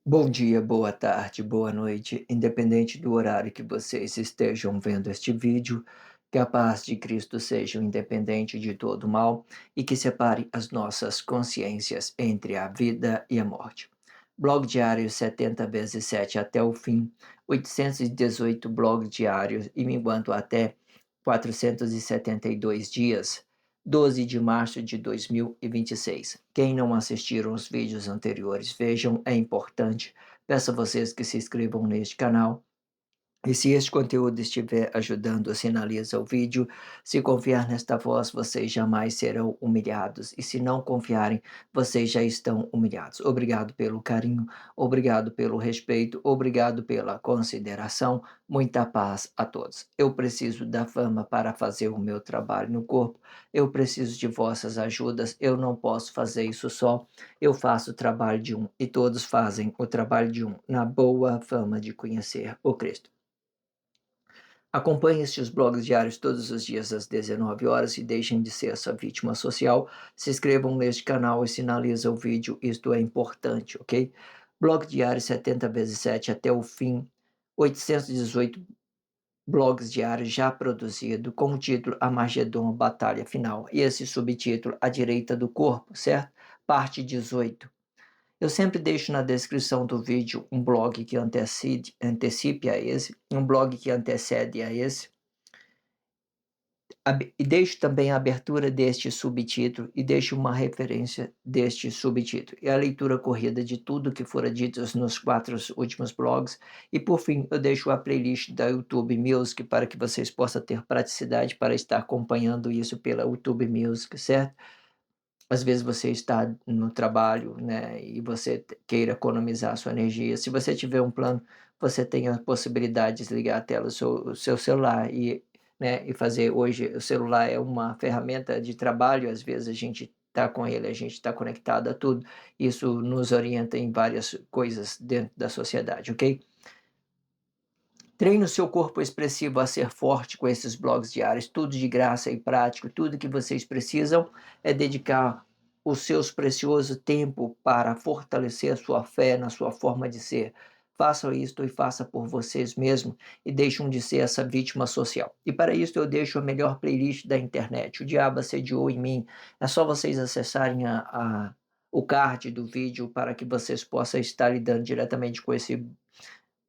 Bom dia, boa tarde, boa noite, independente do horário que vocês estejam vendo este vídeo, que a paz de Cristo seja independente de todo mal e que separe as nossas consciências entre a vida e a morte. Blog diário 70 vezes 7 até o fim, 818 blogs diários e minguando até 472 dias. 12 de março de 2026. Quem não assistiram os vídeos anteriores, vejam, é importante. Peço a vocês que se inscrevam neste canal. E se este conteúdo estiver ajudando, sinaliza o vídeo. Se confiar nesta voz, vocês jamais serão humilhados. E se não confiarem, vocês já estão humilhados. Obrigado pelo carinho, obrigado pelo respeito, obrigado pela consideração. Muita paz a todos. Eu preciso da fama para fazer o meu trabalho no corpo. Eu preciso de vossas ajudas. Eu não posso fazer isso só. Eu faço o trabalho de um e todos fazem o trabalho de um, na boa fama de conhecer o Cristo. Acompanhe estes blogs diários todos os dias às 19 horas e deixem de ser essa vítima social. Se inscrevam neste canal e sinaliza o vídeo, isto é importante, ok? Blog diário 70 vezes 7 até o fim, 818 blogs diários já produzido com o título Armagedon Batalha Final e esse subtítulo A Direita do Corpo, certo? Parte 18. Eu sempre deixo na descrição do vídeo um blog que antecipe a esse, um blog que antecede a esse, e deixo também a abertura deste subtítulo e deixo uma referência deste subtítulo e a leitura corrida de tudo que fora dito nos 4 últimos blogs. E por fim, eu deixo a playlist da YouTube Music para que vocês possam ter praticidade para estar acompanhando isso pela YouTube Music, certo? Às vezes você está no trabalho, né, e você queira economizar sua energia. Se você tiver um plano, você tem a possibilidade de desligar a tela do seu celular e, né, e fazer. Hoje o celular é uma ferramenta de trabalho, às vezes a gente está com ele, a gente está conectado a tudo. Isso nos orienta em várias coisas dentro da sociedade, ok? Treine o seu corpo expressivo a ser forte com esses blogs diários, tudo de graça e prático. Tudo que vocês precisam é dedicar o seu precioso tempo para fortalecer a sua fé na sua forma de ser. Façam isto e faça por vocês mesmos e deixem de ser essa vítima social. E para isso eu deixo a melhor playlist da internet, O Diabo Assediou em Mim. É só vocês acessarem o card do vídeo para que vocês possam estar lidando diretamente com esse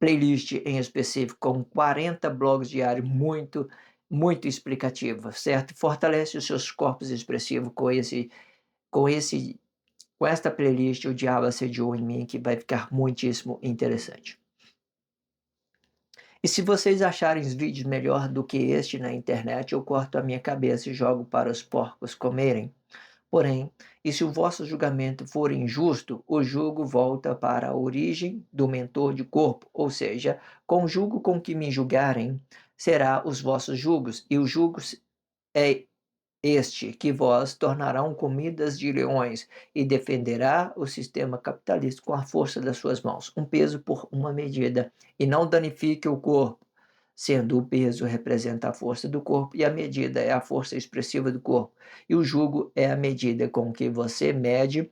playlist em específico com 40 blogs diários muito explicativa, certo? Fortalece os seus corpos expressivos com esse com esta playlist O Diabo Assediou em Mim, que vai ficar muitíssimo interessante. E se vocês acharem os vídeos melhor do que este na internet, eu corto a minha cabeça e jogo para os porcos comerem. Porém, e se o vosso julgamento for injusto, o jugo volta para a origem do mentor de corpo, ou seja, com o jugo com que me julgarem, será os vossos jugos, e o jugo é este que vós tornarão comidas de leões e defenderá o sistema capitalista com a força das suas mãos, um peso por uma medida, e não danifique o corpo, sendo o peso representa a força do corpo e a medida é a força expressiva do corpo, e o jugo é a medida com que você mede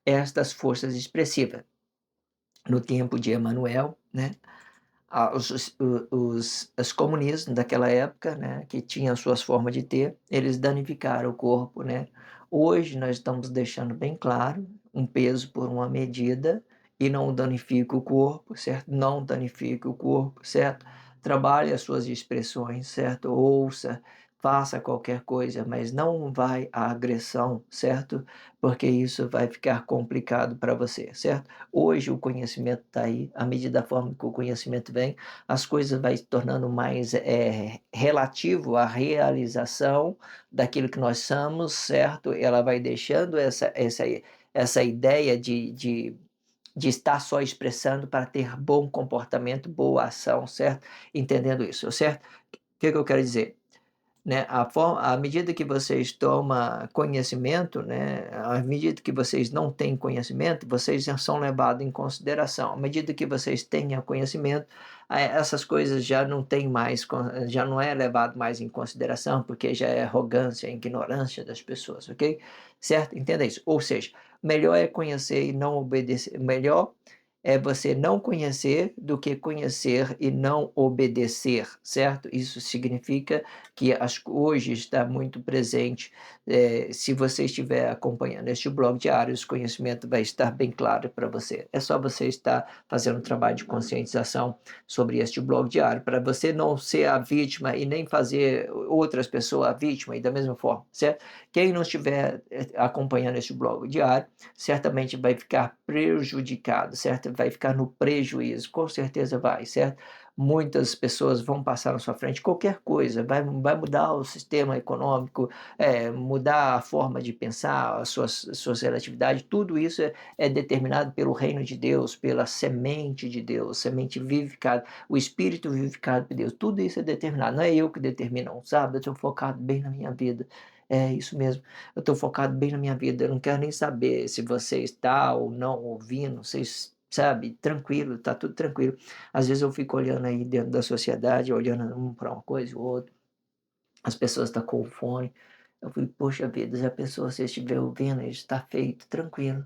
estas forças expressivas. No tempo de Emanuel, né, os comunistas daquela época, né, que tinham suas formas de ter, eles danificaram o corpo, né? Hoje nós estamos deixando bem claro um peso por uma medida e não danifica o corpo, certo? Não danifica o corpo, certo? Trabalhe as suas expressões, certo? Ouça, faça qualquer coisa, mas não vai à agressão, certo? Porque isso vai ficar complicado para você, certo? Hoje o conhecimento está aí, à medida da forma que o conhecimento vem, as coisas vai se tornando mais relativo à realização daquilo que nós somos, certo? Ela vai deixando essa ideia de estar só expressando para ter bom comportamento, boa ação, certo? Entendendo isso, certo? O que eu quero dizer? Né, à medida que vocês tomam conhecimento, né, à medida que vocês não têm conhecimento, vocês já são levados em consideração. À medida que vocês tenham conhecimento, essas coisas já não tem mais, já não é levado mais em consideração, porque já é arrogância, ignorância das pessoas, ok? Certo? Entenda isso. Ou seja, melhor é conhecer e não obedecer. Melhor é você não conhecer do que conhecer e não obedecer, certo? Isso significa que hoje está muito presente. Se você estiver acompanhando este blog diário, esse conhecimento vai estar bem claro para você. É só você estar fazendo um trabalho de conscientização sobre este blog diário, para você não ser a vítima e nem fazer outras pessoas a vítima, e da mesma forma, certo? Quem não estiver acompanhando este blog diário, certamente vai ficar prejudicado, certo? Vai ficar no prejuízo, com certeza vai, certo? Muitas pessoas vão passar na sua frente, qualquer coisa, vai mudar o sistema econômico, mudar a forma de pensar, as suas relatividades, tudo isso é determinado pelo reino de Deus, pela semente de Deus, semente vivificada, o espírito vivificado por Deus, tudo isso é determinado, não é eu que determino, não, sabe? Eu estou focado bem na minha vida, é isso mesmo, eu estou focado bem na minha vida, eu não quero nem saber se você está ou não ouvindo, vocês sabe, tranquilo, tá tudo tranquilo. Às vezes eu fico olhando aí dentro da sociedade, olhando um para uma coisa e outra, as pessoas estão com fome, eu falei: "Poxa vida, se a pessoa se estiver ouvindo, está feito, tranquilo,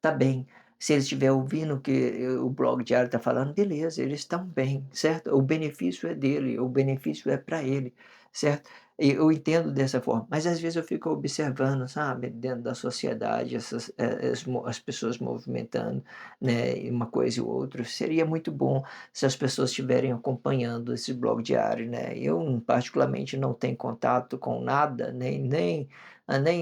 tá bem". Se eles estiver ouvindo o que o blog diário está falando, beleza, eles estão bem, certo? O benefício é dele, o benefício é para ele, certo? E eu entendo dessa forma, mas às vezes eu fico observando, sabe, dentro da sociedade, as pessoas movimentando, né, e uma coisa e outra. Seria muito bom se as pessoas estiverem acompanhando esse blog diário, né? Eu, particularmente, não tenho contato com nada, nem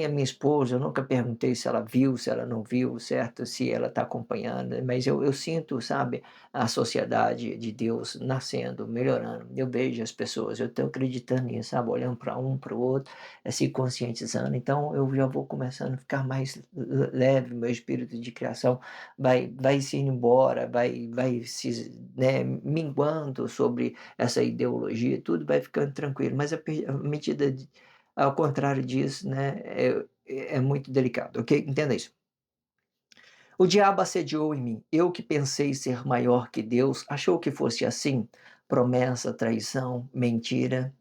a minha esposa, eu nunca perguntei se ela viu, se ela não viu, certo? Se ela está acompanhando, mas eu sinto, sabe, a sociedade de Deus nascendo, melhorando. Eu vejo as pessoas, eu estou acreditando nisso, sabe? Olhando para um, para o outro, se conscientizando. Então eu já vou começando a ficar mais leve, meu espírito de criação vai se indo embora, vai se, né, minguando sobre essa ideologia, tudo vai ficando tranquilo. Mas à medida ao contrário disso, né, é muito delicado, ok? Entenda isso. O diabo assediou em mim. Eu que pensei ser maior que Deus, achou que fosse assim? Promessa, traição, mentira.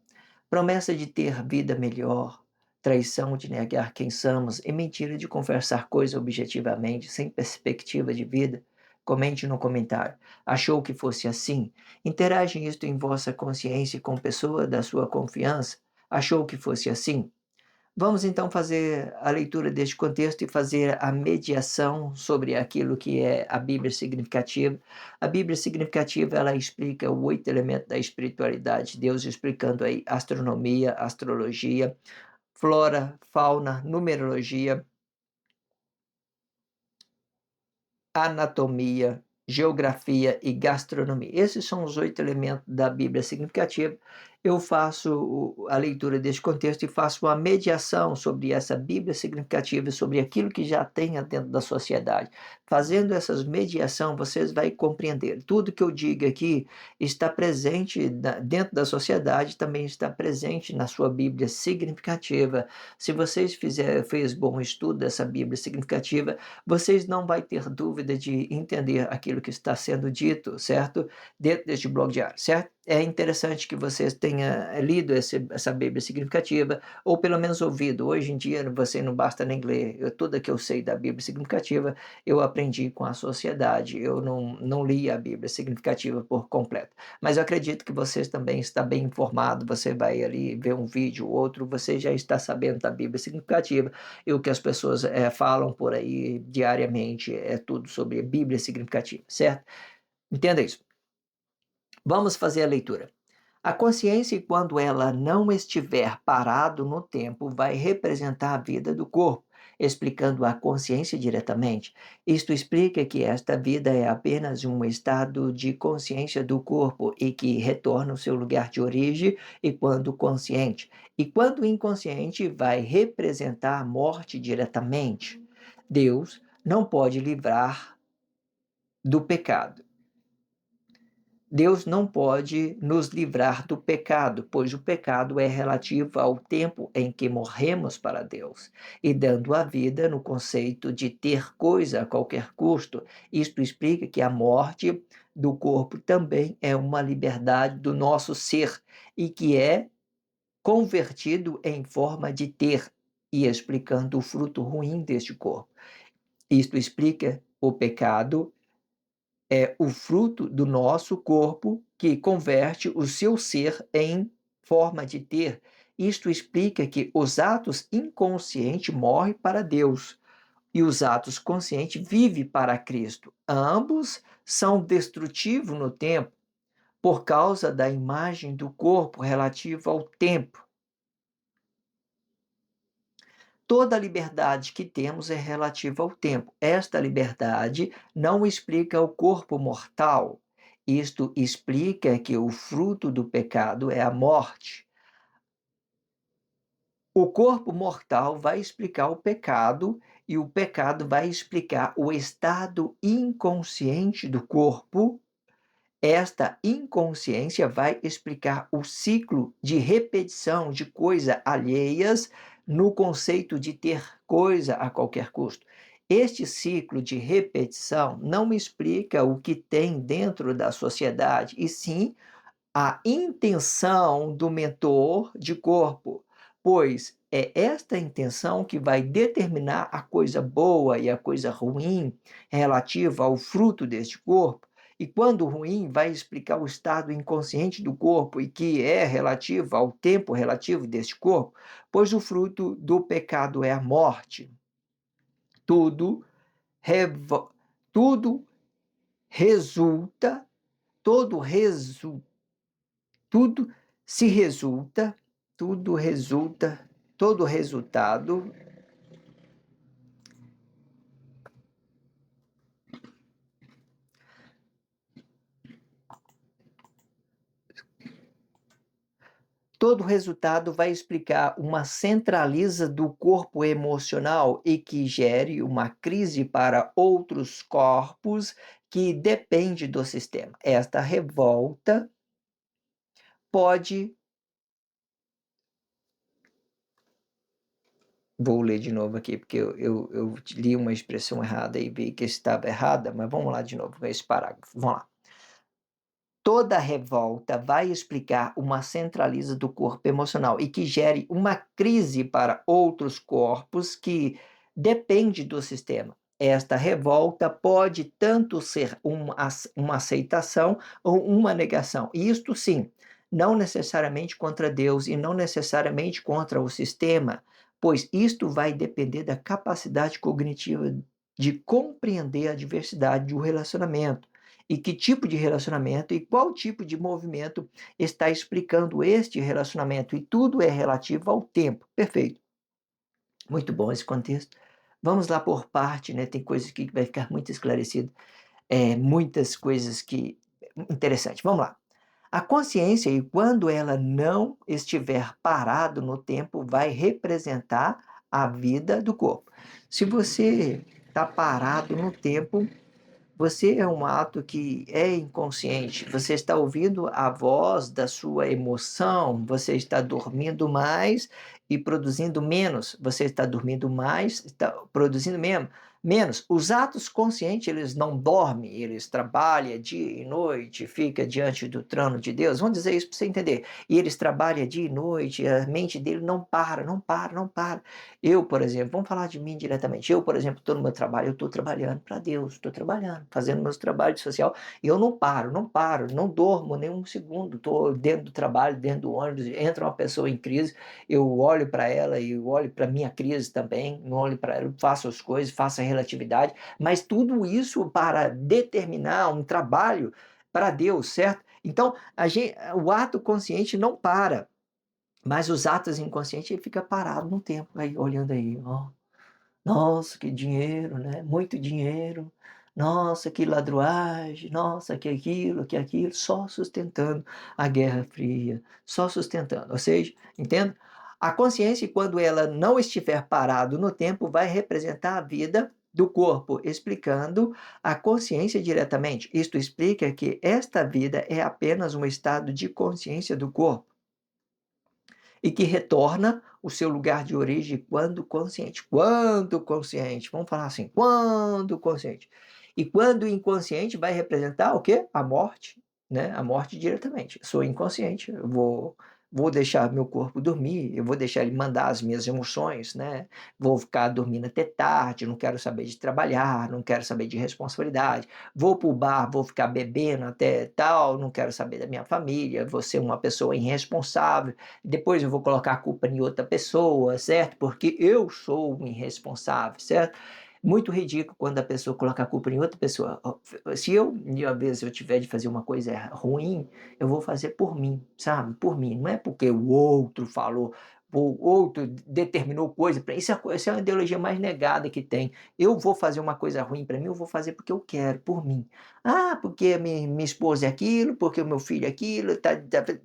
Promessa de ter vida melhor, traição de negar quem somos e mentira de conversar coisa objetivamente, sem perspectiva de vida. Comente no comentário. Achou que fosse assim? Interage isto em vossa consciência com pessoa da sua confiança? Achou que fosse assim? Vamos então fazer a leitura deste contexto e fazer a mediação sobre aquilo que é a Bíblia significativa. A Bíblia significativa, ela explica o 8 elementos da espiritualidade, Deus explicando aí astronomia, astrologia, flora, fauna, numerologia, anatomia, geografia e gastronomia. Esses são os 8 elementos da Bíblia significativa. Eu faço a leitura deste contexto e faço uma mediação sobre essa Bíblia significativa, sobre aquilo que já tem dentro da sociedade. Fazendo essas mediação, vocês vão compreender. Tudo que eu digo aqui está presente dentro da sociedade, também está presente na sua Bíblia significativa. Se vocês fez bom estudo dessa Bíblia significativa, vocês não vai ter dúvida de entender aquilo que está sendo dito, certo? Dentro deste blog diário, certo? É interessante que vocês tenham lido essa Bíblia significativa, ou pelo menos ouvido. Hoje em dia, você não basta nem ler. Tudo que eu sei da Bíblia significativa, eu aprendi com a sociedade. Eu não li a Bíblia significativa por completo. Mas eu acredito que vocês também estão bem informados. Você vai ali ver um vídeo ou outro, você já está sabendo da Bíblia significativa. E o que as pessoas falam por aí diariamente é tudo sobre Bíblia significativa, certo? Entenda isso. Vamos fazer a leitura. A consciência, quando ela não estiver parado no tempo, vai representar a vida do corpo, explicando a consciência diretamente. Isto explica que esta vida é apenas um estado de consciência do corpo e que retorna ao seu lugar de origem e quando consciente. E quando inconsciente, vai representar a morte diretamente. Deus não pode livrar do pecado. Deus não pode nos livrar do pecado, pois o pecado é relativo ao tempo em que morremos para Deus, e dando a vida no conceito de ter coisa a qualquer custo. Isto explica que a morte do corpo também é uma liberdade do nosso ser e que é convertido em forma de ter, e explicando o fruto ruim deste corpo. Isto explica o pecado é o fruto do nosso corpo que converte o seu ser em forma de ter. Isto explica que os atos inconscientes morrem para Deus e os atos conscientes vivem para Cristo. Ambos são destrutivos no tempo por causa da imagem do corpo relativa ao tempo. Toda a liberdade que temos é relativa ao tempo. Esta liberdade não explica o corpo mortal. Isto explica que o fruto do pecado é a morte. O corpo mortal vai explicar o pecado e o pecado vai explicar o estado inconsciente do corpo. Esta inconsciência vai explicar o ciclo de repetição de coisas alheias no conceito de ter coisa a qualquer custo. Este ciclo de repetição não explica o que tem dentro da sociedade, e sim a intenção do mentor de corpo, pois é esta intenção que vai determinar a coisa boa e a coisa ruim relativa ao fruto deste corpo. E quando ruim, vai explicar o estado inconsciente do corpo e que é relativo ao tempo relativo deste corpo, pois o fruto do pecado é a morte. Tudo, tudo resulta, todo resulta tudo se resulta, tudo resulta, todo resultado todo resultado vai explicar uma centraliza do corpo emocional e que gere uma crise para outros corpos que depende do sistema. Esta revolta pode. Vou ler de novo aqui, porque eu li uma expressão errada e vi que estava errada, mas vamos lá de novo, esse parágrafo. Vamos lá. Toda revolta vai explicar uma centraliza do corpo emocional e que gere uma crise para outros corpos que depende do sistema. Esta revolta pode tanto ser uma aceitação ou uma negação. E isto sim, não necessariamente contra Deus e não necessariamente contra o sistema, pois isto vai depender da capacidade cognitiva de compreender a diversidade do relacionamento e que tipo de relacionamento e qual tipo de movimento está explicando este relacionamento. E tudo é relativo ao tempo. Perfeito. Muito bom esse contexto. Vamos lá por parte, né? Tem coisas aqui que vai ficar muito esclarecido. Muitas coisas que... Interessante. Vamos lá. A consciência, e quando ela não estiver parado no tempo, vai representar a vida do corpo. Se você está parado no tempo, você é um ato que é inconsciente. Você está ouvindo a voz da sua emoção, você está dormindo mais e produzindo menos. Você está dormindo mais, está produzindo menos. Os atos conscientes, eles não dormem, eles trabalham dia e noite, fica diante do trono de Deus. Vamos dizer isso para você entender. E eles trabalham dia e noite, a mente dele não para, não para, não para. Eu, por exemplo, vamos falar de mim diretamente. Eu, por exemplo, estou no meu trabalho, eu estou trabalhando para Deus, estou trabalhando, fazendo meus trabalhos social, e eu não paro, não paro, não dormo nem um segundo. Estou dentro do trabalho, dentro do ônibus, entra uma pessoa em crise, eu olho para ela e eu olho para a minha crise também, não olho para ela, faço as coisas, faço a relatividade, mas tudo isso para determinar um trabalho para Deus, certo? Então, o ato consciente não para. Mas os atos inconscientes, ele fica parado no tempo, aí olhando aí, ó. Nossa, que dinheiro, né? Muito dinheiro. Nossa, que ladruagem. Nossa, que aquilo, só sustentando a Guerra Fria, só sustentando. Ou seja, entende? A consciência, quando ela não estiver parado no tempo, vai representar a vida do corpo, explicando a consciência diretamente. Isto explica que esta vida é apenas um estado de consciência do corpo e que retorna o seu lugar de origem quando consciente. Quando consciente, vamos falar assim, quando consciente. E quando inconsciente vai representar o quê? A morte, né? A morte diretamente. Sou inconsciente, eu vou vou deixar meu corpo dormir, eu vou deixar ele mandar as minhas emoções, né, vou ficar dormindo até tarde, não quero saber de trabalhar, não quero saber de responsabilidade, vou para o bar, vou ficar bebendo até tal, não quero saber da minha família, vou ser uma pessoa irresponsável, depois eu vou colocar a culpa em outra pessoa, certo? Porque eu sou um irresponsável, certo? Muito ridículo quando a pessoa coloca a culpa em outra pessoa. Se eu, às vezes, eu tiver de fazer uma coisa ruim, eu vou fazer por mim, sabe? Por mim. Não é porque o outro falou, o outro determinou coisa para isso é uma ideologia mais negada que tem. Eu vou fazer uma coisa ruim para mim, eu vou fazer porque eu quero, por mim. Ah, porque minha esposa é aquilo, porque o meu filho é aquilo.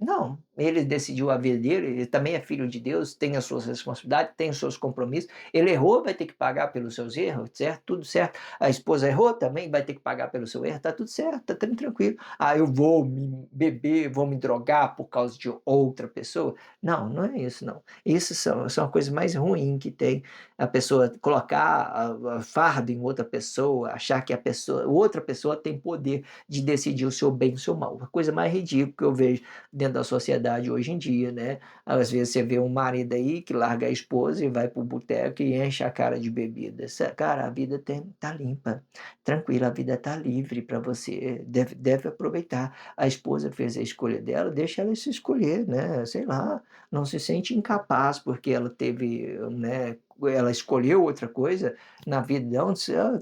Não, ele decidiu a vida dele, ele também é filho de Deus, tem as suas responsabilidades, tem os seus compromissos. Ele errou, vai ter que pagar pelos seus erros, certo? Tudo certo. A esposa errou, também vai ter que pagar pelo seu erro, tá tudo certo, tá tudo tranquilo. Ah, eu vou me beber, vou me drogar por causa de outra pessoa? Não, não é isso, não. Isso são a coisa mais ruim que tem. A pessoa colocar a fardo em outra pessoa, achar que outra pessoa tem poder de decidir o seu bem e o seu mal. A coisa mais ridícula que eu vejo dentro da sociedade hoje em dia, né? Às vezes você vê um marido aí que larga a esposa e vai pro boteco e enche a cara de bebida. Cara, a vida tá limpa, tranquila, a vida tá livre para você, deve aproveitar. A esposa fez a escolha dela, deixa ela se escolher, né? Sei lá, não se sente incapaz porque ela teve, né? Ela escolheu outra coisa na vida, não,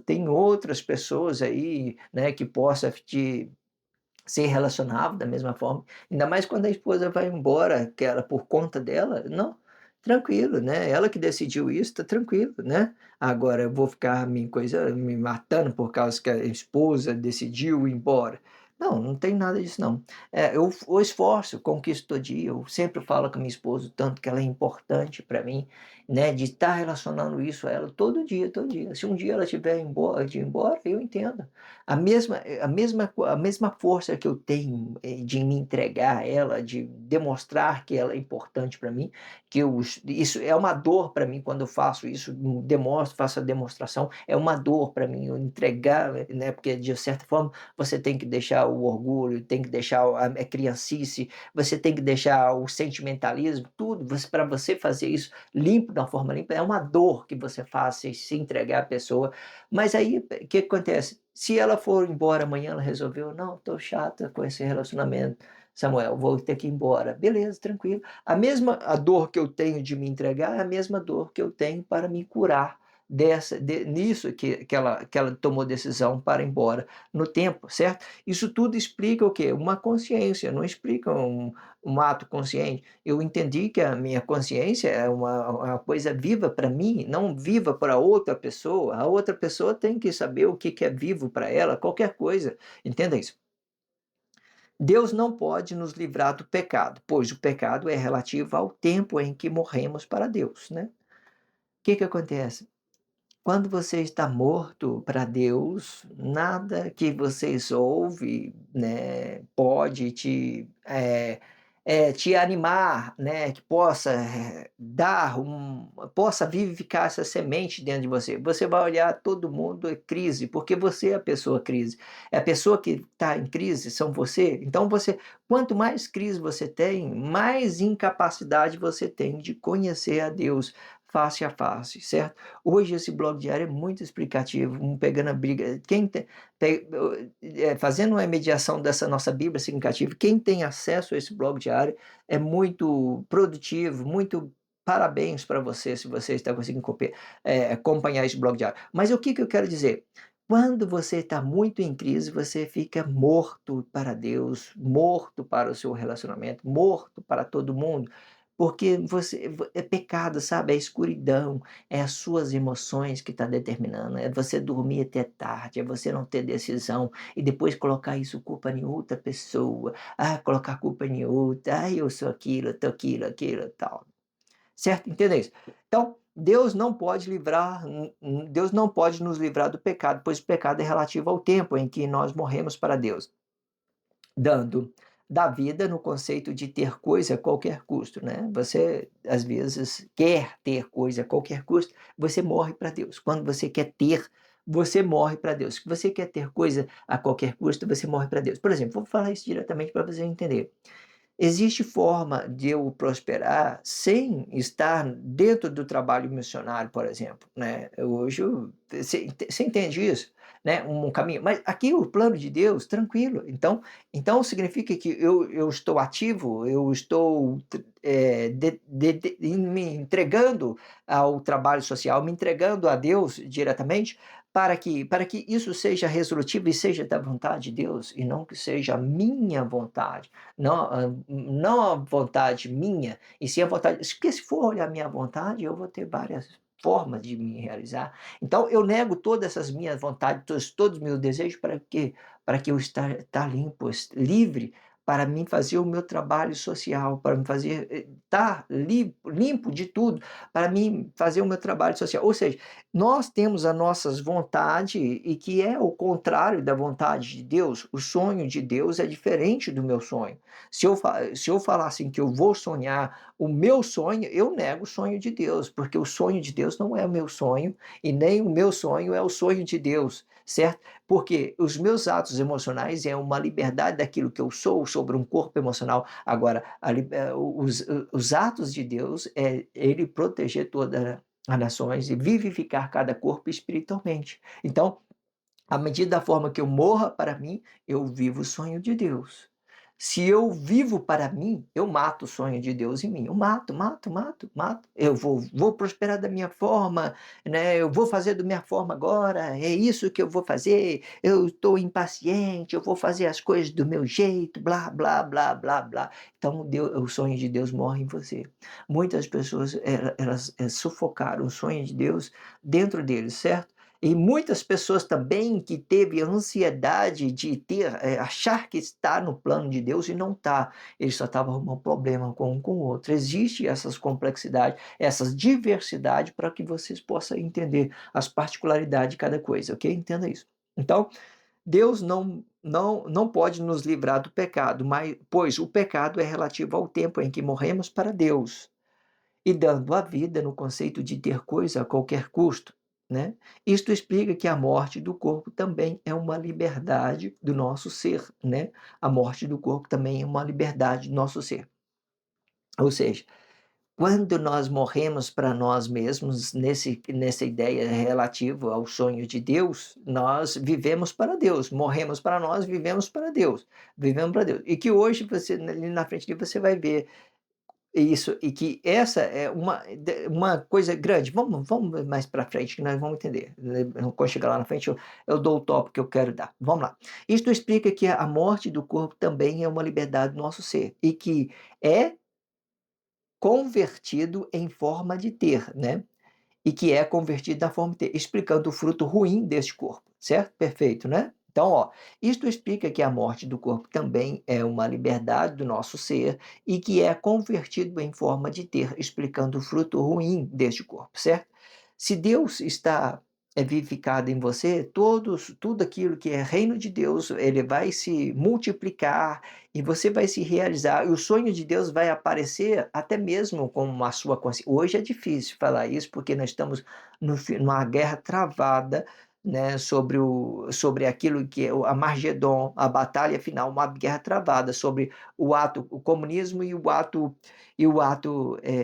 tem outras pessoas aí, né, que possa te ser relacionável da mesma forma, ainda mais quando a esposa vai embora, que ela por conta dela, não, tranquilo, né, ela que decidiu isso, tá tranquilo, né. Agora eu vou ficar me matando por causa que a esposa decidiu ir embora. Não, não tem nada disso não. Eu o esforço, conquisto todo dia, eu sempre falo com a minha esposa o tanto que ela é importante para mim, né, de estar relacionando isso a ela todo dia, todo dia. Se um dia ela tiver de ir embora, eu entendo. A mesma força que eu tenho, de me entregar a ela, de demonstrar que ela é importante para mim, que isso é uma dor para mim quando eu faço isso, demonstro, faço a demonstração, é uma dor para mim eu entregar, né, porque de certa forma você tem que deixar o orgulho, tem que deixar a criancice, você tem que deixar o sentimentalismo, tudo, para você fazer isso limpo, de uma forma limpa, é uma dor que você faça e se entregar à pessoa, mas aí o que acontece? Se ela for embora amanhã, ela resolveu: "Não, estou chata com esse relacionamento, Samuel, vou ter que ir embora". Beleza, tranquilo. A dor que eu tenho de me entregar é a mesma dor que eu tenho para me curar nisso que ela tomou decisão para ir embora no tempo, certo? Isso tudo explica o quê? Uma consciência, não explica um ato consciente. Eu entendi que a minha consciência é uma coisa viva para mim, não viva para outra pessoa. A outra pessoa tem que saber o que que é vivo para ela, qualquer coisa, entenda isso. Deus não pode nos livrar do pecado, pois o pecado é relativo ao tempo em que morremos para Deus, né. O que que acontece? Quando você está morto para Deus, nada que vocês ouve, né, pode te animar, né, que possa, possa vivificar essa semente dentro de você. Você vai olhar todo mundo é crise, porque você é a pessoa crise. É a pessoa que está em crise são você. Então quanto mais crise você tem, mais incapacidade você tem de conhecer a Deus face a face, certo? Hoje esse blog diário é muito explicativo, pegando a briga quem tem fazendo uma mediação dessa nossa Bíblia significativa, quem tem acesso a esse blog diário é muito produtivo, muito parabéns para você, se você está conseguindo acompanhar esse blog diário. Mas o que que eu quero dizer? Quando você está muito em crise, você fica morto para Deus, morto para o seu relacionamento, morto para todo mundo, porque é pecado, sabe, é escuridão, é as suas emoções que está determinando, é você dormir até tarde, é você não ter decisão e depois colocar isso culpa em outra pessoa, colocar culpa em outra, eu sou aquilo, eu tô aquilo, tal. Certo? Entenda isso. Então, Deus não pode nos livrar do pecado, pois o pecado é relativo ao tempo em que nós morremos para Deus, dando da vida no conceito de ter coisa a qualquer custo, né. Você, às vezes, quer ter coisa a qualquer custo, você morre para Deus. Quando você quer ter, você morre para Deus. Se você quer ter coisa a qualquer custo, você morre para Deus. Por exemplo, vou falar isso diretamente para você entender. Existe forma de eu prosperar sem estar dentro do trabalho missionário, por exemplo, né. Hoje você entende isso? Né, um caminho, mas aqui o plano de Deus, tranquilo, então significa que eu estou ativo, eu estou me entregando ao trabalho social, me entregando a Deus diretamente, para que isso seja resolutivo e seja da vontade de Deus, e não que seja a minha vontade. Não a vontade minha, e sim a vontade, porque se for olhar a minha vontade, eu vou ter várias formas de me realizar. Então eu nego todas essas minhas vontades, todos os meus desejos, para quê? Para que eu estar limpo, livre, para mim fazer o meu trabalho social, para me fazer, estar limpo de tudo, para mim fazer o meu trabalho social. Ou seja, nós temos as nossas vontade e que é o contrário da vontade de Deus. O sonho de Deus é diferente do meu sonho. Se eu falar assim que eu vou sonhar o meu sonho, eu nego o sonho de Deus, porque o sonho de Deus não é o meu sonho e nem o meu sonho é o sonho de Deus, certo? Porque os meus atos emocionais é uma liberdade daquilo que eu sou sobre um corpo emocional. Agora, os atos de Deus é ele proteger todas as nações e vivificar cada corpo espiritualmente. Então, à medida da forma que eu morra para mim, eu vivo o sonho de Deus. Se eu vivo para mim, eu mato o sonho de Deus em mim. Eu mato, mato, mato, mato. Eu vou prosperar da minha forma, né? Eu vou fazer da minha forma agora. É isso que eu vou fazer. Eu estou impaciente. Eu vou fazer as coisas do meu jeito. Blá, blá, blá, blá, blá. Então, o sonho de Deus morre em você. Muitas pessoas elas sufocaram o sonho de Deus dentro deles, certo? E muitas pessoas também que teve ansiedade de achar que está no plano de Deus e não está. Eles só estavam arrumando problema com um com o outro. Existe essas complexidades, essas diversidades para que vocês possam entender as particularidades de cada coisa, ok? Entenda isso. Então, Deus não pode nos livrar do pecado, pois o pecado é relativo ao tempo em que morremos para Deus e dando a vida no conceito de ter coisa a qualquer custo, né? Isto explica que a morte do corpo também é uma liberdade do nosso ser, né? A morte do corpo também é uma liberdade do nosso ser. Ou seja, quando nós morremos para nós mesmos, nessa ideia relativa ao sonho de Deus, nós vivemos para Deus, morremos para nós, vivemos para Deus, vivemos para Deus. E que hoje você, ali na frente de você vai ver isso, e que essa é uma coisa grande. Vamos mais para frente que nós vamos entender, né, quando chegar lá na frente eu dou o tópico que eu quero dar. Vamos lá. Isto explica que a morte do corpo também é uma liberdade do nosso ser, e que é convertido em forma de ter, né, e que é convertido na forma de ter, explicando o fruto ruim deste corpo, certo? Perfeito, né? Então, ó, isto explica que a morte do corpo também é uma liberdade do nosso ser e que é convertido em forma de ter, explicando o fruto ruim deste corpo, certo? Se Deus está vivificado em você, tudo aquilo que é reino de Deus, ele vai se multiplicar e você vai se realizar. E o sonho de Deus vai aparecer até mesmo com a sua consciência. Hoje é difícil falar isso, porque nós estamos numa guerra travada, né, sobre aquilo que é o Armagedon, a batalha final, uma guerra travada sobre o comunismo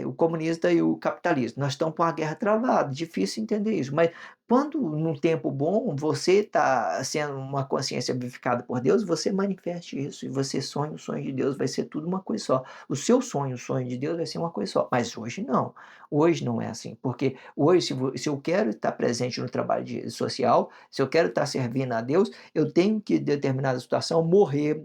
o comunista e o capitalismo. Nós estamos com uma guerra travada, difícil entender isso, mas quando num tempo bom você está sendo uma consciência vivificada por Deus, você manifeste isso e você sonha o sonho de Deus, vai ser tudo uma coisa só. O seu sonho, o sonho de Deus vai ser uma coisa só, mas hoje não é assim, porque hoje se eu quero estar presente no trabalho social, se eu quero estar servindo a Deus, eu tenho que, em determinada situação, morrer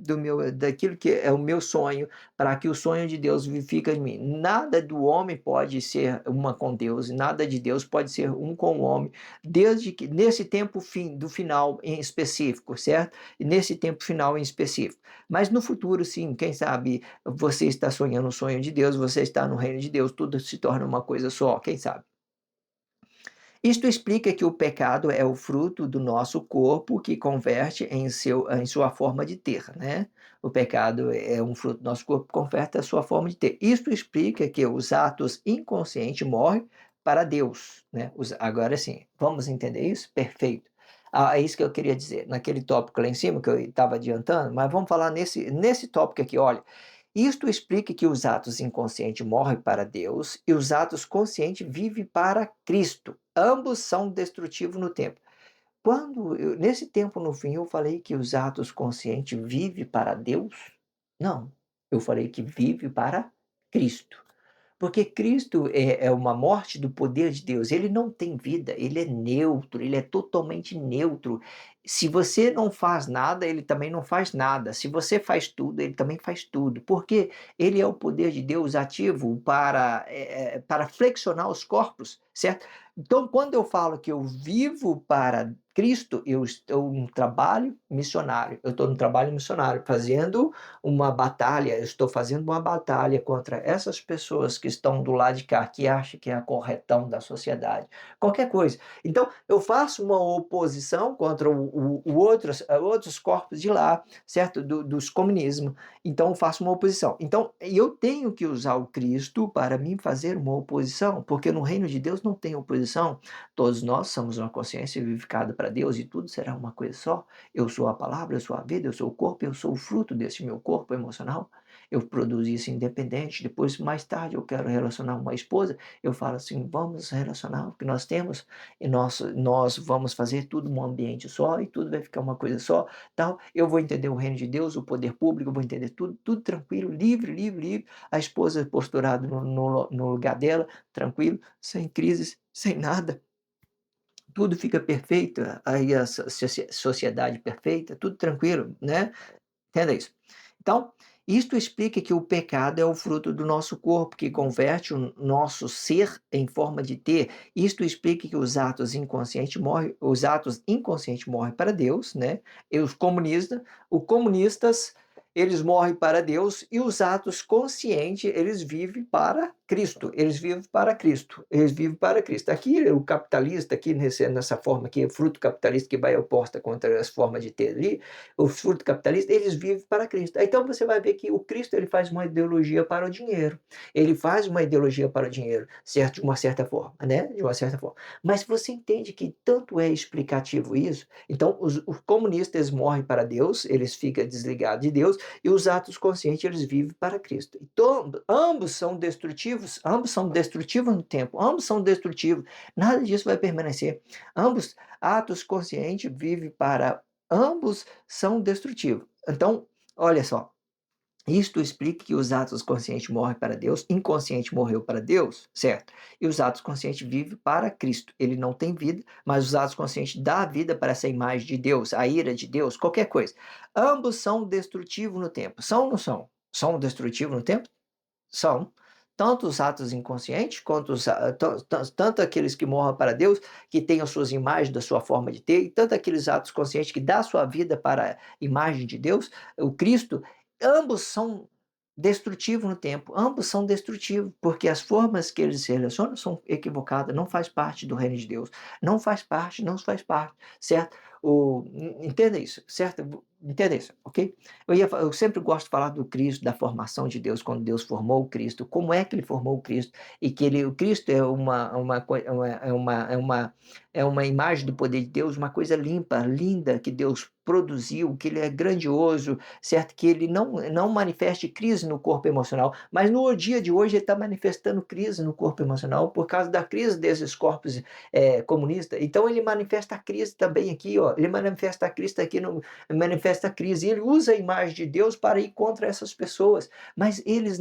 daquilo que é o meu sonho, para que o sonho de Deus vivifique em mim. Nada do homem pode ser uma com Deus, nada de Deus pode ser um com o homem, desde que nesse tempo do final em específico, certo? E nesse tempo final em específico. Mas no futuro, sim, quem sabe você está sonhando o sonho de Deus, você está no reino de Deus, tudo se torna uma coisa só, quem sabe? Isto explica que o pecado é o fruto do nosso corpo que converte em sua forma de ter, né? O pecado é um fruto do nosso corpo que converte a sua forma de ter. Isto explica que os atos inconscientes morrem para Deus, né? Agora sim, vamos entender isso? Perfeito. É isso que eu queria dizer, naquele tópico lá em cima que eu estava adiantando, mas vamos falar nesse tópico aqui, olha. Isto explica que os atos inconscientes morrem para Deus e os atos conscientes vivem para Cristo. Ambos são destrutivos no tempo. Nesse tempo no fim, eu falei que os atos conscientes vivem para Deus? Não, eu falei que vive para Cristo. Porque Cristo é uma morte do poder de Deus, ele não tem vida, ele é neutro, ele é totalmente neutro. Se você não faz nada, ele também não faz nada. Se você faz tudo, ele também faz tudo. Porque ele é o poder de Deus ativo para flexionar os corpos, certo? Então, quando eu falo que eu vivo para Cristo, eu estou num trabalho missionário. Eu estou num trabalho missionário, fazendo uma batalha, eu estou fazendo uma batalha contra essas pessoas que estão do lado de cá, que acham que é a corretão da sociedade, qualquer coisa. Então, eu faço uma oposição contra outros corpos de lá, certo? Dos comunismos. Então, eu faço uma oposição. Então, eu tenho que usar o Cristo para mim fazer uma oposição, porque no reino de Deus não tem oposição. Todos nós somos uma consciência vivificada para Deus e tudo será uma coisa só. Eu sou a palavra, eu sou a vida, eu sou o corpo, eu sou o fruto desse meu corpo emocional. Eu produzo isso independente. Depois, mais tarde, eu quero relacionar uma esposa. Eu falo assim: vamos relacionar o que nós temos e nós vamos fazer tudo num ambiente só e tudo vai ficar uma coisa só. Tal. Eu vou entender o reino de Deus, o poder público, eu vou entender tudo, tudo tranquilo, livre, livre, livre. A esposa posturada no lugar dela, tranquilo, sem crises, sem nada, tudo fica perfeito, aí a sociedade perfeita, tudo tranquilo, né? Entenda isso. Então, isto explica que o pecado é o fruto do nosso corpo, que converte o nosso ser em forma de ter. Isto explica que os atos inconscientes morrem para Deus, né? E os comunistas, eles morrem para Deus e os atos conscientes, eles vivem para Cristo. Eles vivem para Cristo. Eles vivem para Cristo. Aqui, o capitalista, aqui nessa forma aqui, o fruto capitalista que vai oposta contra as formas de ter ali, o fruto capitalista, eles vivem para Cristo. Então você vai ver que o Cristo ele faz uma ideologia para o dinheiro. Ele faz uma ideologia para o dinheiro, certo? De uma certa forma, né? De uma certa forma. Mas você entende que tanto é explicativo isso? Então, os comunistas morrem para Deus, eles ficam desligados de Deus, e os atos conscientes eles vivem para Cristo. Então, ambos são destrutivos no tempo, ambos são destrutivos. Nada disso vai permanecer. Ambos atos conscientes vivem para ambos são destrutivos. Então, olha só, isto explica que os atos conscientes morrem para Deus, inconsciente morreu para Deus, certo? E os atos conscientes vivem para Cristo. Ele não tem vida, mas os atos conscientes dão vida para essa imagem de Deus, a ira de Deus, qualquer coisa. Ambos são destrutivos no tempo. São ou não são? São destrutivos no tempo? São. Tanto os atos inconscientes, quanto tanto aqueles que morram para Deus, que têm as suas imagens da sua forma de ter, e tanto aqueles atos conscientes que dão a sua vida para a imagem de Deus, o Cristo, ambos são destrutivos no tempo, ambos são destrutivos, porque as formas que eles se relacionam são equivocadas, não faz parte do reino de Deus, não faz parte, certo? Entenda isso, certo? Entenda isso, ok? Eu sempre gosto de falar do Cristo, da formação de Deus, quando Deus formou o Cristo, como é que ele formou o Cristo, e que o Cristo é uma imagem do poder de Deus, uma coisa limpa, linda, que Deus produziu, que ele é grandioso, certo? Que ele não manifeste crise no corpo emocional, mas no dia de hoje ele está manifestando crise no corpo emocional por causa da crise desses corpos comunistas. Então ele manifesta a crise também aqui, ó. Ele manifesta a crise aqui, manifesta a crise. E ele usa a imagem de Deus para ir contra essas pessoas. Mas ele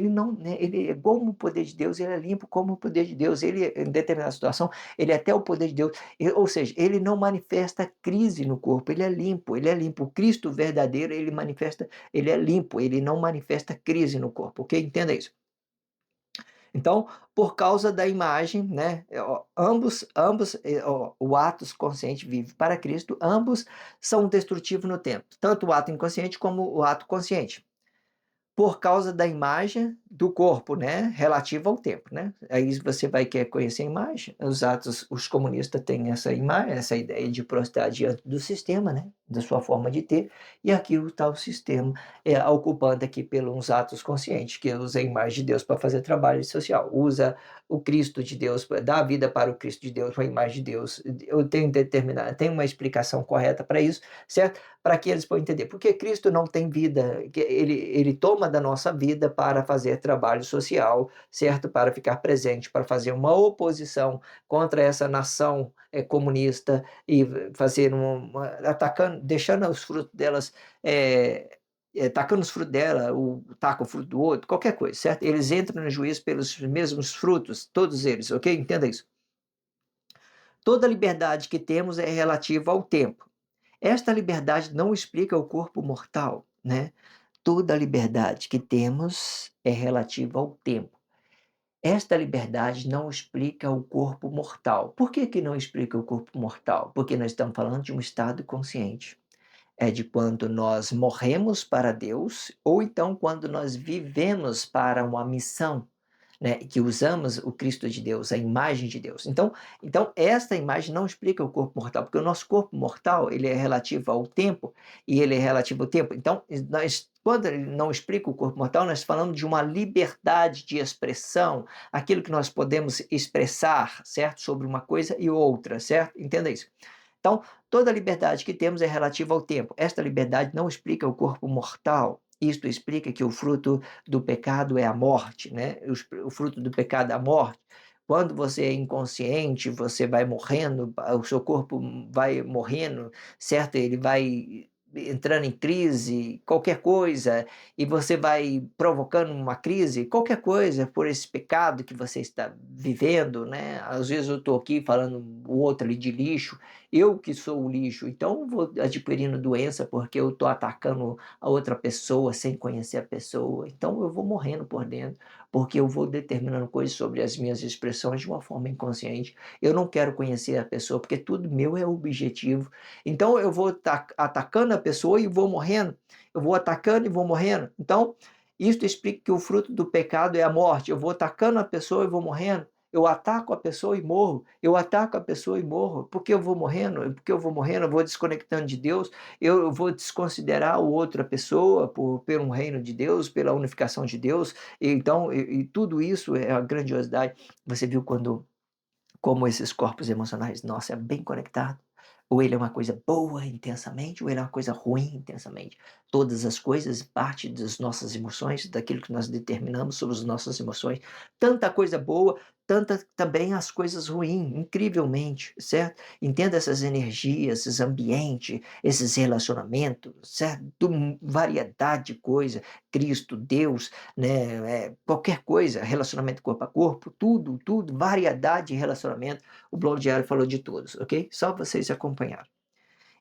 não, né? Ele é como o poder de Deus, ele é limpo como o poder de Deus. Ele, em determinada situação, ele é até o poder de Deus. Ou seja, ele não manifesta crise no corpo, ele é limpo, ele é limpo. O Cristo verdadeiro, ele é limpo, ele não manifesta crise no corpo, ok? Entenda isso. Então, por causa da imagem, né, o ato consciente vive para Cristo, ambos são destrutivos no tempo, tanto o ato inconsciente como o ato consciente, por causa da imagem do corpo, né, relativa ao tempo, né? Aí você vai querer conhecer a imagem. Os comunistas têm essa imagem, essa ideia de prostar diante do sistema, né, da sua forma de ter, e aqui está o sistema ocupando aqui pelos atos conscientes, que usa a imagem de Deus para fazer trabalho social, usa o Cristo de Deus, dá a vida para o Cristo de Deus, para a imagem de Deus. Eu tenho uma explicação correta para isso, certo? Para que eles possam entender. Porque Cristo não tem vida, ele toma toma da nossa vida para fazer trabalho social, certo? Para ficar presente, para fazer uma oposição contra essa nação comunista e fazer atacando, deixando os frutos delas, tacando os frutos dela, taca o fruto do outro, qualquer coisa, certo? Eles entram no juízo pelos mesmos frutos, todos eles, ok? Entenda isso. Toda liberdade que temos é relativa ao tempo. Esta liberdade não explica o corpo mortal, né? Toda liberdade que temos é relativa ao tempo. Esta liberdade não explica o corpo mortal. Por que que não explica o corpo mortal? Porque nós estamos falando de um estado consciente. É de quando nós morremos para Deus ou então quando nós vivemos para uma missão, né, que usamos o Cristo de Deus, a imagem de Deus. Então esta imagem não explica o corpo mortal, porque o nosso corpo mortal ele é relativo ao tempo e ele é relativo ao tempo. Então quando ele não explica o corpo mortal, nós falamos de uma liberdade de expressão, aquilo que nós podemos expressar, certo, sobre uma coisa e outra, certo? Entenda isso. Então, toda liberdade que temos é relativa ao tempo. Esta liberdade não explica o corpo mortal. Isto explica que o fruto do pecado é a morte, né? O fruto do pecado é a morte. Quando você é inconsciente, você vai morrendo, o seu corpo vai morrendo, certo? Ele vai entrando em crise, qualquer coisa, e você vai provocando uma crise, qualquer coisa, por esse pecado que você está vivendo, né? Às vezes eu estou aqui falando o outro ali de lixo, eu que sou o lixo, então eu vou adquirindo doença porque eu estou atacando a outra pessoa sem conhecer a pessoa, então eu vou morrendo por dentro, porque eu vou determinando coisas sobre as minhas expressões de uma forma inconsciente. Eu não quero conhecer a pessoa, porque tudo meu é objetivo. Então eu vou atacando a pessoa e vou morrendo, eu vou atacando e vou morrendo. Então, isso explica que o fruto do pecado é a morte. Eu vou atacando a pessoa e vou morrendo. Eu ataco a pessoa e morro, eu ataco a pessoa e morro, porque eu vou morrendo, porque eu vou morrendo, eu vou desconectando de Deus, eu vou desconsiderar o outra pessoa por um reino de Deus, pela unificação de Deus, então, e tudo isso é a grandiosidade. Você viu como esses corpos emocionais, nossa, é bem conectado. Ou ele é uma coisa boa intensamente, ou ele é uma coisa ruim intensamente. Todas as coisas partem das nossas emoções, daquilo que nós determinamos sobre as nossas emoções. Tanta coisa boa, tanta também as coisas ruins, incrivelmente, certo? Entenda essas energias, esses ambientes, esses relacionamentos, certo? Variedade de coisa, Cristo, Deus, né? Qualquer coisa, relacionamento corpo a corpo, tudo, variedade de relacionamento. O blog diário falou de todos, ok? Só vocês acompanharam.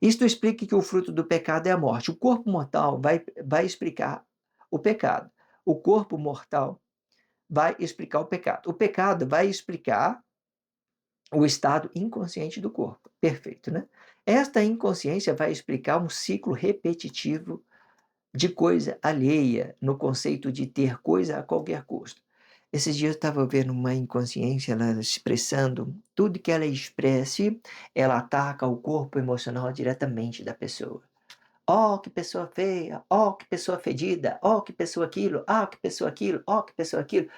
Isto explica que o fruto do pecado é a morte. O corpo mortal vai explicar o pecado. O corpo mortal vai explicar o pecado. O pecado vai explicar o estado inconsciente do corpo. Perfeito, né? Esta inconsciência vai explicar um ciclo repetitivo de coisa alheia, no conceito de ter coisa a qualquer custo. Esses dias eu estava vendo uma inconsciência, ela expressando tudo que ela expresse, ela ataca o corpo emocional diretamente da pessoa. Oh, que pessoa feia! Oh, que pessoa fedida! Oh, que pessoa aquilo! Ah, que pessoa aquilo! Oh, que pessoa aquilo!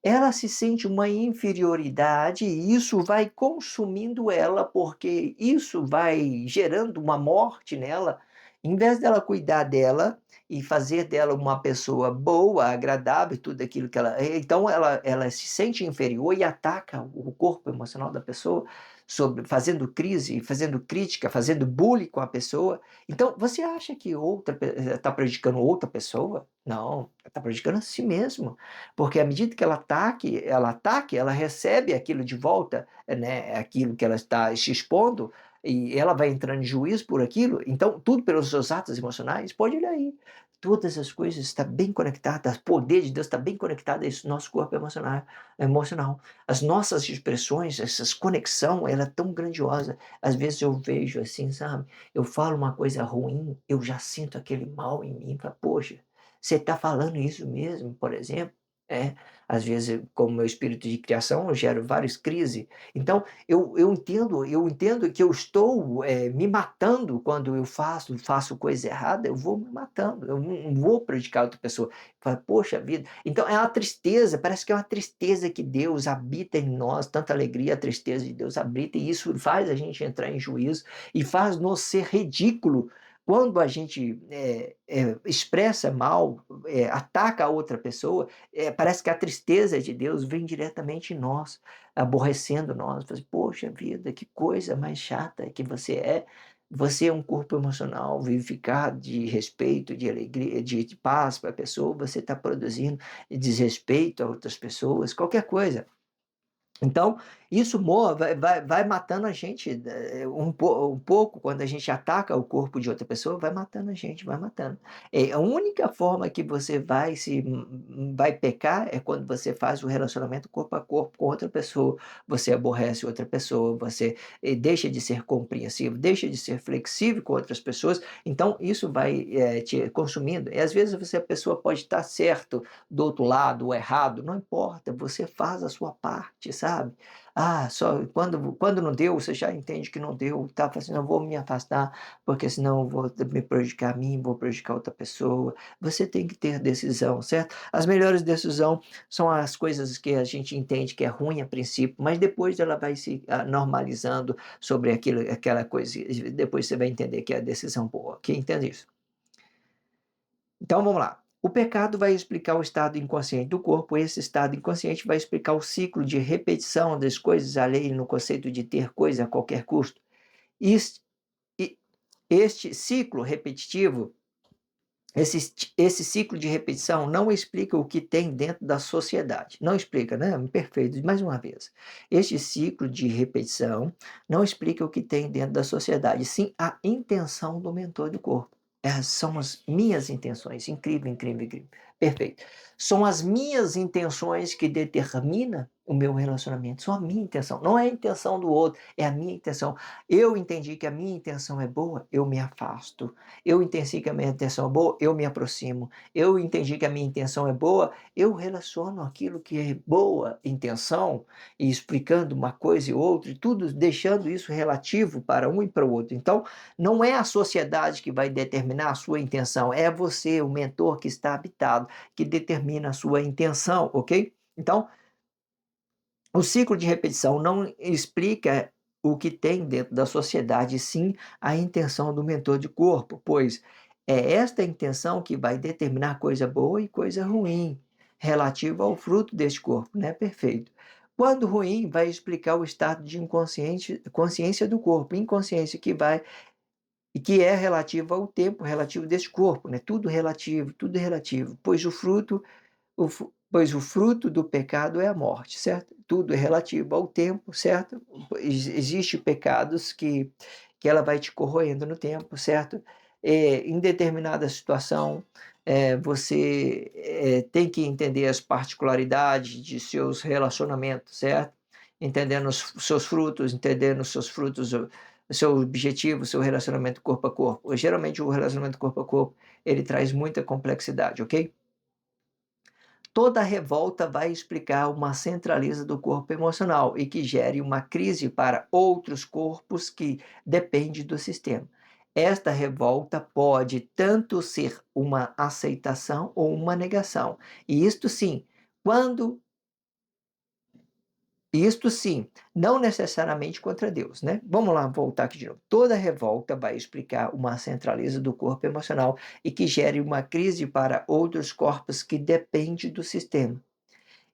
Ela se sente uma inferioridade e isso vai consumindo ela, porque isso vai gerando uma morte nela. Em vez dela cuidar dela e fazer dela uma pessoa boa, agradável, tudo aquilo que ela então ela se sente inferior e ataca o corpo emocional da pessoa, fazendo crise, fazendo crítica, fazendo bullying com a pessoa. Então, você acha que outra está prejudicando outra pessoa? Não, está prejudicando a si mesmo. Porque à medida que ela recebe aquilo de volta, né, aquilo que ela está se expondo, e ela vai entrando em juízo por aquilo, então tudo pelos seus atos emocionais, pode olhar aí. Todas as coisas estão bem conectadas, o poder de Deus está bem conectado a esse nosso corpo emocional. As nossas expressões, essa conexão, ela é tão grandiosa. Às vezes eu vejo assim, sabe? Eu falo uma coisa ruim, eu já sinto aquele mal em mim. Falo, poxa, você está falando isso mesmo, por exemplo? É, às vezes, como meu espírito de criação, eu gero várias crises. Então, eu entendo que eu estou me matando quando eu faço coisa errada, eu vou me matando, eu não vou prejudicar outra pessoa. Fala, poxa vida. Então, é uma tristeza, parece que é uma tristeza que Deus habita em nós, tanta alegria, a tristeza de Deus habita, e isso faz a gente entrar em juízo e faz nos ser ridículo quando a gente expressa mal, ataca a outra pessoa, parece que a tristeza de Deus vem diretamente em nós, aborrecendo nós. Fala assim, poxa vida, que coisa mais chata que você é. Você é um corpo emocional vivificado de respeito, de alegria, de paz para a pessoa. Você está produzindo desrespeito a outras pessoas, qualquer coisa. Então, isso vai matando a gente, um pouco, quando a gente ataca o corpo de outra pessoa, vai matando a gente, vai matando. A única forma que você vai pecar é quando você faz o relacionamento corpo a corpo com outra pessoa, você aborrece outra pessoa, você, deixa de ser compreensivo, deixa de ser flexível com outras pessoas, então isso vai, te consumindo. E às vezes a pessoa pode estar certo do outro lado ou errado, não importa, você faz a sua parte, sabe? Ah, só quando não deu, você já entende que não deu, tá? Fala assim, não vou me afastar, porque senão eu vou me prejudicar a mim, vou prejudicar outra pessoa. Você tem que ter decisão, certo? As melhores decisões são as coisas que a gente entende que é ruim a princípio, mas depois ela vai se normalizando sobre aquela coisa, e depois você vai entender que é a decisão boa, ok? Entende isso? Então vamos lá. O pecado vai explicar o estado inconsciente do corpo, esse estado inconsciente vai explicar o ciclo de repetição das coisas alheio no conceito de ter coisa a qualquer custo. Este, este ciclo repetitivo, esse ciclo de repetição não explica o que tem dentro da sociedade. Não explica, né? Perfeito. Mais uma vez. Este ciclo de repetição não explica o que tem dentro da sociedade, sim a intenção do mentor do corpo. Essas são as minhas intenções. Incrível, incrível, incrível. Perfeito. São as minhas intenções que determinam o meu relacionamento. São a minha intenção. Não é a intenção do outro, é a minha intenção. Eu entendi que a minha intenção é boa, eu me afasto. Eu entendi que a minha intenção é boa, eu me aproximo. Eu entendi que a minha intenção é boa, eu relaciono aquilo que é boa intenção e explicando uma coisa e outra, e tudo deixando isso relativo para um e para o outro. Então, não é a sociedade que vai determinar a sua intenção, é você, o mentor que está habitado, que determina a sua intenção, ok? Então, o ciclo de repetição não explica o que tem dentro da sociedade, sim a intenção do mentor de corpo, pois é esta intenção que vai determinar coisa boa e coisa ruim, relativa ao fruto deste corpo, né? Perfeito. Quando ruim, vai explicar o estado de consciência do corpo, inconsciência que é relativa ao tempo relativo deste corpo, né? Tudo relativo, pois o fruto do pecado é a morte, certo? Tudo é relativo ao tempo, certo? Existem pecados que ela vai te corroendo no tempo, certo? Em determinada situação, você tem que entender as particularidades de seus relacionamentos, certo? Entendendo os seus frutos, entendendo os seus frutos, o seu objetivo, o seu relacionamento corpo a corpo. Geralmente o relacionamento corpo a corpo, ele traz muita complexidade, ok? Toda revolta vai explicar uma centraliza do corpo emocional e que gere uma crise para outros corpos que dependem do sistema. Esta revolta pode tanto ser uma aceitação ou uma negação. E isto sim, quando isto sim, não necessariamente contra Deus, né? Vamos lá, voltar aqui de novo. Toda revolta vai explicar uma centraliza do corpo emocional e que gere uma crise para outros corpos que dependem do sistema.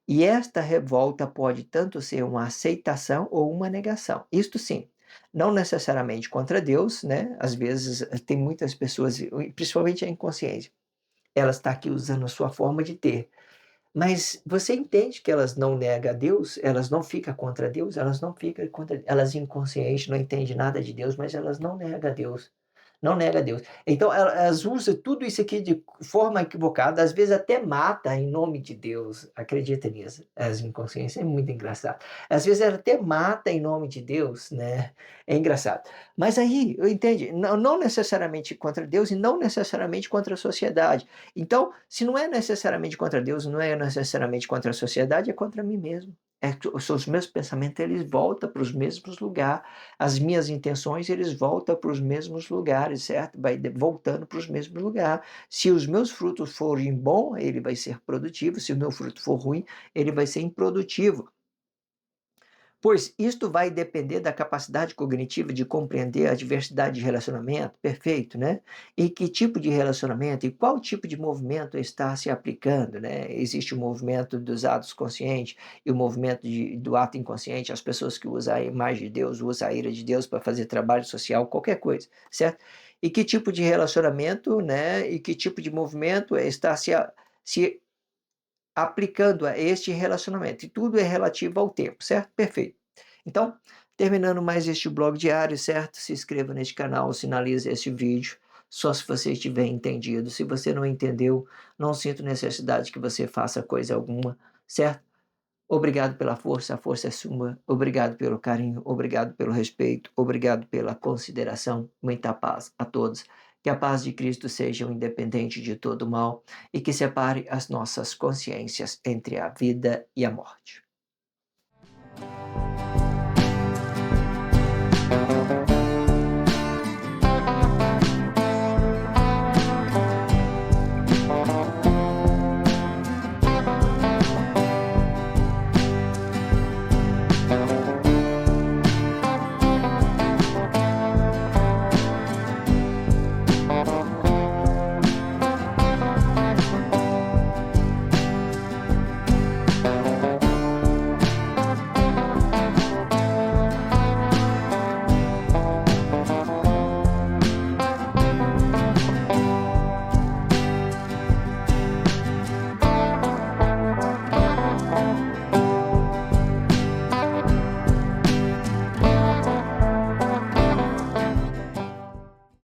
E esta revolta pode tanto ser uma aceitação ou uma negação. Isto sim, não necessariamente contra Deus, né? Às vezes tem muitas pessoas, principalmente a inconsciência, ela está aqui usando a sua forma de ter. Mas você entende que elas não negam a Deus, elas não ficam contra Deus, elas não ficam contra, elas inconscientes, não entendem nada de Deus, mas elas não negam a Deus. Não nega a Deus. Então elas usam tudo isso aqui de forma equivocada, às vezes até mata em nome de Deus, acredita nisso, as inconsciências, é muito engraçado. Às vezes ela até mata em nome de Deus, né, é engraçado. Mas aí, entende, não necessariamente contra Deus e não necessariamente contra a sociedade. Então, se não é necessariamente contra Deus, não é necessariamente contra a sociedade, é contra mim mesmo. Os meus pensamentos, eles voltam para os mesmos lugares, as minhas intenções, eles voltam para os mesmos lugares, certo? Vai voltando para os mesmos lugares. Se os meus frutos forem bons, ele vai ser produtivo. Se o meu fruto for ruim, ele vai ser improdutivo. Pois isto vai depender da capacidade cognitiva de compreender a diversidade de relacionamento, perfeito, né? E que tipo de relacionamento e qual tipo de movimento está se aplicando, né? Existe o movimento dos atos conscientes e o movimento do ato inconsciente, as pessoas que usam a imagem de Deus, usam a ira de Deus para fazer trabalho social, qualquer coisa, certo? E que tipo de relacionamento, né? E que tipo de movimento está se aplicando a este relacionamento. E tudo é relativo ao tempo, certo? Perfeito. Então, terminando mais este blog diário, certo? Se inscreva neste canal, sinalize este vídeo, só se você tiver entendido. Se você não entendeu, não sinto necessidade que você faça coisa alguma, certo? Obrigado pela força, a força é sua. Obrigado pelo carinho, obrigado pelo respeito, obrigado pela consideração. Muita paz a todos. Que a paz de Cristo seja o independente de todo mal e que separe as nossas consciências entre a vida e a morte.